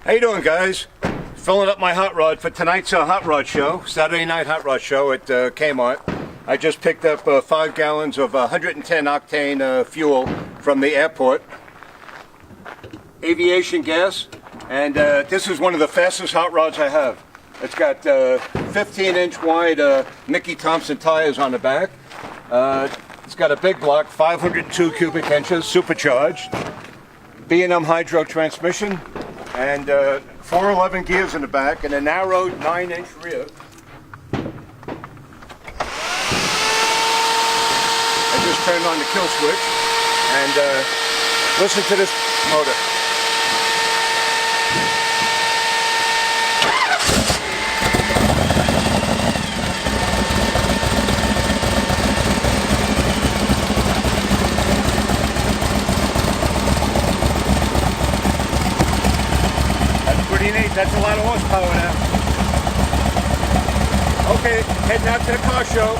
How you doing, guys? Filling up my hot rod for tonight's hot rod show, Saturday night hot rod show at K-Mart. I just picked up 5 gallons of 110 octane fuel from the airport. Aviation gas, and this is one of the fastest hot rods I have. It's got 15-inch wide Mickey Thompson tires on the back. It's got a big block, 502 cubic inches, supercharged. B&M hydro transmission, and 411 gears in the back, and a narrow 9-inch rear. I just turned on the kill switch, and listen to this motor. Pretty neat. That's a lot of horsepower now. Okay, heading out to the car show.